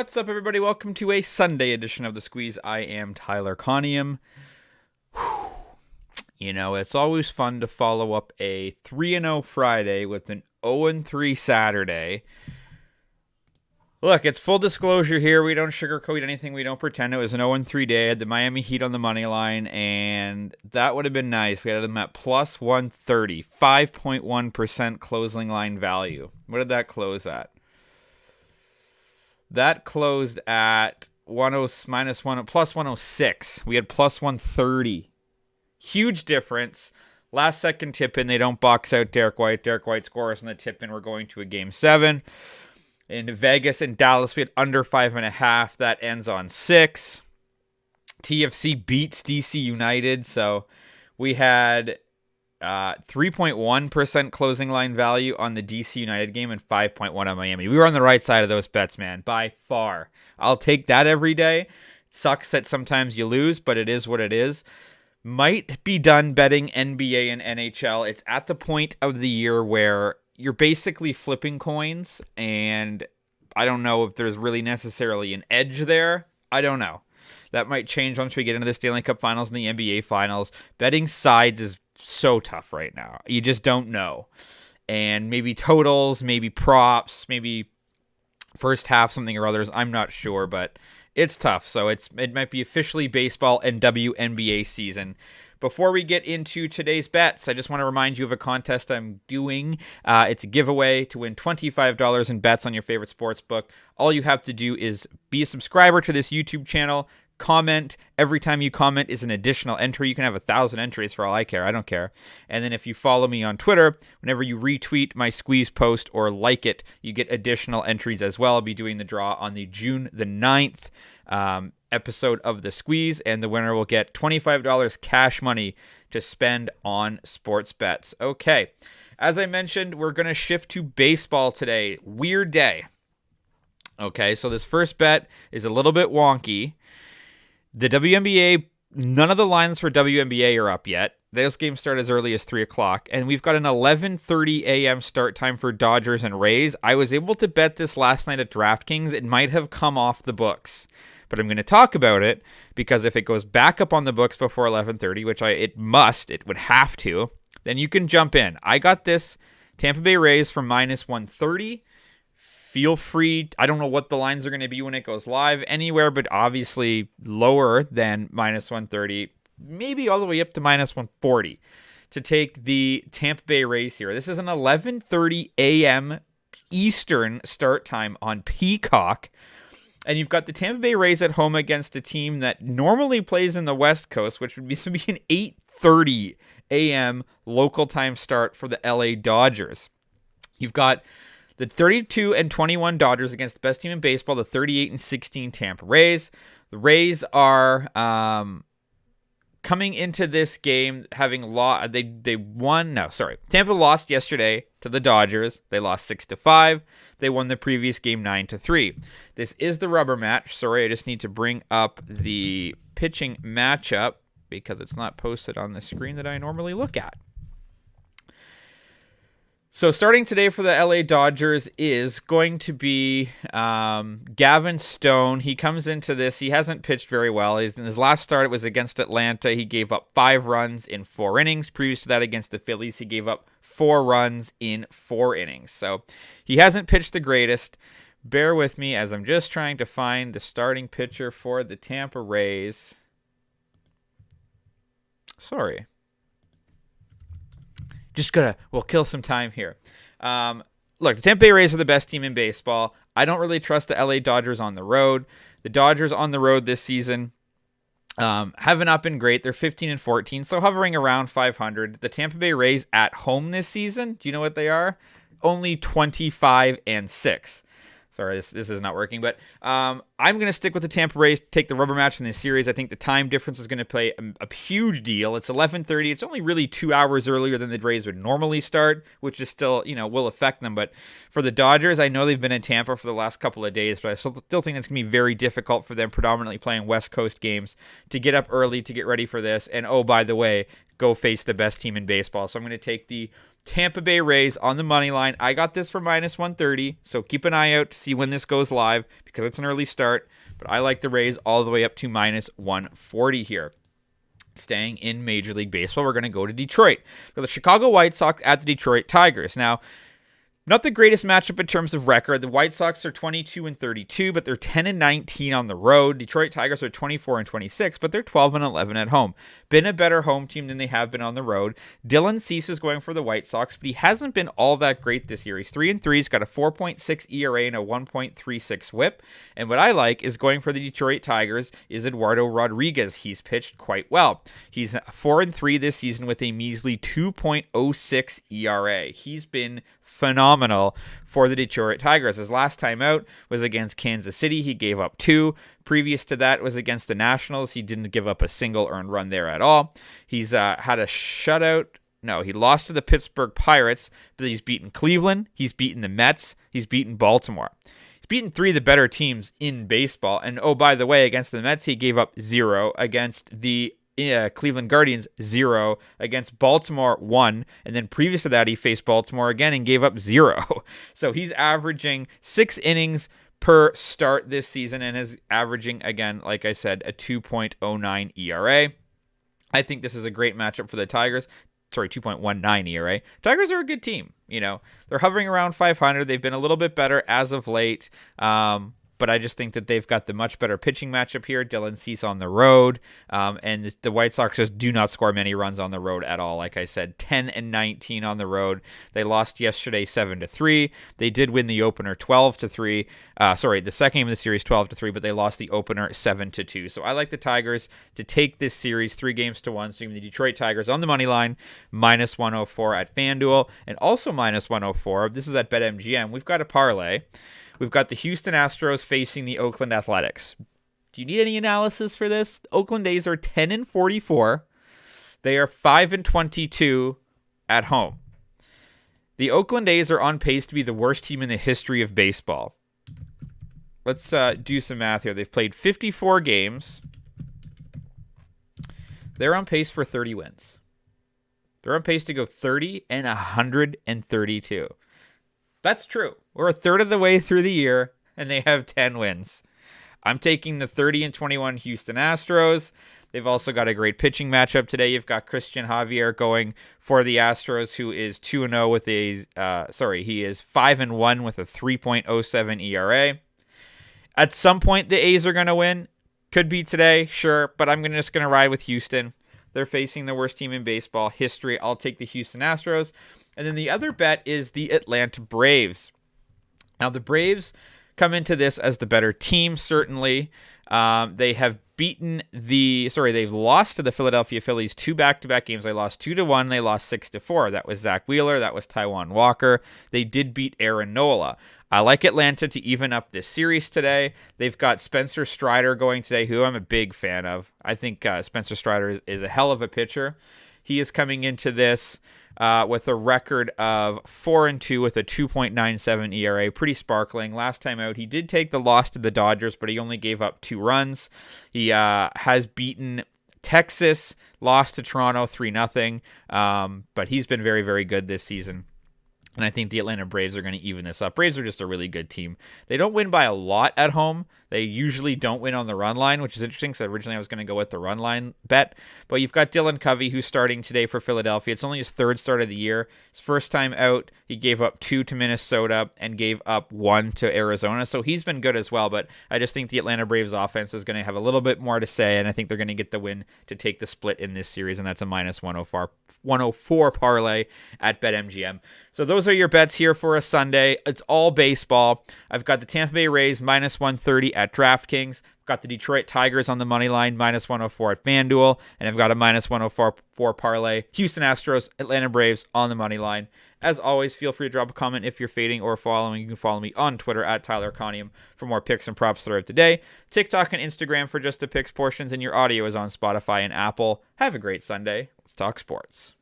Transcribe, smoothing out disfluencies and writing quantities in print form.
What's up, everybody? Welcome to a Sunday edition of The Squeeze. I am Tyler Conium. You know, it's always fun to follow up a 3-0 Friday with an 0-3 Saturday. Look, it's full disclosure here. We don't sugarcoat anything. We don't pretend. It was an 0-3 day. I had the Miami Heat on the money line, and that would have been nice. We had them at plus 130, 5.1% closing line value. What did that close at? That closed at plus 106. We had plus 130. Huge difference. Last second tip in. They don't box out Derek White. Derek White scores on the tip in. We're going to a game 7. In Vegas and Dallas, we had under 5.5. That ends on 6. TFC beats DC United. So we had 3.1% closing line value on the DC United game and 5.1 on Miami. We were on the right side of those bets, man, by far. I'll take that every day. It sucks that sometimes you lose, but it is what it is. Might be done betting NBA and NHL. It's at the point of the year where you're basically flipping coins, and I don't know if there's really necessarily an edge there. I don't know. That might change once we get into the Stanley Cup Finals and the NBA Finals. Betting sides is so tough right now. You just don't know. And maybe totals, maybe props, maybe first half something or others. I'm not sure, but it's tough. So it might be officially baseball and WNBA season. Before we get into today's bets, I just want to remind you of a contest I'm doing. It's a giveaway to win $25 in bets on your favorite sports book. All you have to do is be a subscriber to this YouTube channel. Comment. Every time you comment is an additional entry. You can have 1,000 entries for all I care. I don't care. And then if you follow me on Twitter, whenever you retweet my Squeeze post or like it, you get additional entries as well. I'll be doing the draw on the June the 9th episode of The Squeeze, and the winner will get $25 cash money to spend on sports bets. Okay. As I mentioned, we're going to shift to baseball today. Weird day. Okay, so this first bet is a little bit wonky. The WNBA, none of the lines for WNBA are up yet. Those games start as early as 3 o'clock, and we've got an 11:30 a.m. start time for Dodgers and Rays. I was able to bet this last night at DraftKings. It might have come off the books, but I'm going to talk about it because if it goes back up on the books before 11:30, which it would have to, then you can jump in. I got this Tampa Bay Rays for minus 130. Feel free. I don't know what the lines are going to be when it goes live. Anywhere but obviously lower than minus 130, maybe all the way up to minus 140 to take the Tampa Bay Rays here. This is an 11:30 a.m. Eastern start time on Peacock. And you've got the Tampa Bay Rays at home against a team that normally plays in the West Coast, which would be an 8:30 a.m. local time start for the LA Dodgers. You've got the 32-21 Dodgers against the best team in baseball, the 38-16 Tampa Rays. The Rays are coming into this game having lost. Tampa lost yesterday to the Dodgers. They lost 6-5. They won the previous game 9-3. This is the rubber match. Sorry, I just need to bring up the pitching matchup because it's not posted on the screen that I normally look at. So starting today for the LA Dodgers is going to be Gavin Stone. He comes into this. He hasn't pitched very well. In his last start, it was against Atlanta. He gave up 5 runs in 4 innings. Previous to that, against the Phillies, he gave up 4 runs in 4 innings. So he hasn't pitched the greatest. Bear with me as I'm just trying to find the starting pitcher for the Tampa Rays. Sorry. We'll kill some time here. Look, the Tampa Bay Rays are the best team in baseball. I don't really trust the LA Dodgers on the road. The Dodgers on the road this season have not been great. They're 15-14, so hovering around 500. The Tampa Bay Rays at home this season, do you know what they are? Only 25-6. Sorry, this is not working, but I'm going to stick with the Tampa Rays, take the rubber match in this series. I think the time difference is going to play a huge deal. It's 11:30. It's only really 2 hours earlier than the Rays would normally start, which is still, will affect them. But for the Dodgers, I know they've been in Tampa for the last couple of days, but I still think it's going to be very difficult for them, predominantly playing West Coast games, to get up early to get ready for this. And oh, by the way, go face the best team in baseball. So I'm going to take the Tampa Bay Rays on the money line. I got this for minus 130, so keep an eye out to see when this goes live because it's an early start. But I like the Rays all the way up to minus 140 here. Staying in Major League Baseball, we're going to go to Detroit. For the Chicago White Sox at the Detroit Tigers. Now, not the greatest matchup in terms of record. The White Sox are 22-32, but they're 10-19 on the road. Detroit Tigers are 24-26, but they're 12-11 at home. Been a better home team than they have been on the road. Dylan Cease is going for the White Sox, but he hasn't been all that great this year. He's 3-3. He's got a 4.6 ERA and a 1.36 WHIP. And what I like is going for the Detroit Tigers is Eduardo Rodriguez. He's pitched quite well. He's 4-3 this season with a measly 2.06 ERA. He's been phenomenal for the Detroit Tigers. His last time out was against Kansas City. He gave up 2. Previous to that was against the Nationals. He didn't give up a single earned run there at all. He's had a shutout. No, he lost to the Pittsburgh Pirates, but he's beaten Cleveland. He's beaten the Mets. He's beaten Baltimore. He's beaten 3 of the better teams in baseball. And oh, by the way, against the Mets, he gave up 0. Against the Cleveland Guardians, 0. Against Baltimore, 1. And then previous to that, he faced Baltimore again and gave up 0. So he's averaging 6 innings per start this season and is averaging, again, like I said, a 2.09 ERA. I think this is a great matchup for the Tigers. Sorry, 2.19 ERA. Tigers are a good team. You know, they're hovering around 500. They've been a little bit better as of late. But I just think that they've got the much better pitching matchup here. Dylan Cease on the road. And the White Sox just do not score many runs on the road at all. Like I said, 10-19 on the road. They lost yesterday 7-3. They did win the opener 12-3. The second game of the series 12-3, but they lost the opener 7-2. So I like the Tigers to take this series 3-1. So the Detroit Tigers on the money line, minus 104 at FanDuel, and also minus 104. This is at BetMGM. We've got a parlay. We've got the Houston Astros facing the Oakland Athletics. Do you need any analysis for this? The Oakland A's are 10-44. They are 5-22 at home. The Oakland A's are on pace to be the worst team in the history of baseball. Let's do some math here. They've played 54 games. They're on pace for 30 wins. They're on pace to go 30-132. That's true. We're a third of the way through the year, and they have 10 wins. I'm taking the 30-21 Houston Astros. They've also got a great pitching matchup today. You've got Christian Javier going for the Astros, who is 2-0 with he is 5-1 with a 3.07 ERA. At some point, the A's are going to win. Could be today, sure, but I'm just going to ride with Houston. They're facing the worst team in baseball history. I'll take the Houston Astros. And then the other bet is the Atlanta Braves. Now, the Braves come into this as the better team, certainly. They've lost to the Philadelphia Phillies 2 back-to-back games. They lost 2-1. They lost 6-4. That was Zach Wheeler. That was Taijuan Walker. They did beat Aaron Nola. I like Atlanta to even up this series today. They've got Spencer Strider going today, who I'm a big fan of. I think Spencer Strider is a hell of a pitcher. He is coming into this with a record of 4-2 with a 2.97 ERA. Pretty sparkling. Last time out, he did take the loss to the Dodgers, but he only gave up 2 runs. He has beaten Texas, lost to Toronto 3-0, but he's been very, very good this season. And I think the Atlanta Braves are going to even this up. Braves are just a really good team. They don't win by a lot at home. They usually don't win on the run line, which is interesting because originally I was going to go with the run line bet. But you've got Dylan Covey, who's starting today for Philadelphia. It's only his 3rd start of the year. His first time out, he gave up 2 to Minnesota and gave up 1 to Arizona. So he's been good as well. But I just think the Atlanta Braves offense is going to have a little bit more to say. And I think they're going to get the win to take the split in this series. And that's a minus 104 parlay at BetMGM. So those are your bets here for a Sunday. It's all baseball. I've got the Tampa Bay Rays minus 130 at DraftKings. I've got the Detroit Tigers on the money line minus 104 at FanDuel. And I've got a minus 104 parlay. Houston Astros, Atlanta Braves on the money line. As always, feel free to drop a comment if you're fading or following. You can follow me on Twitter at Tyler Conium for more picks and props throughout the day. TikTok and Instagram for just the picks portions, and your audio is on Spotify and Apple. Have a great Sunday. Let's talk sports.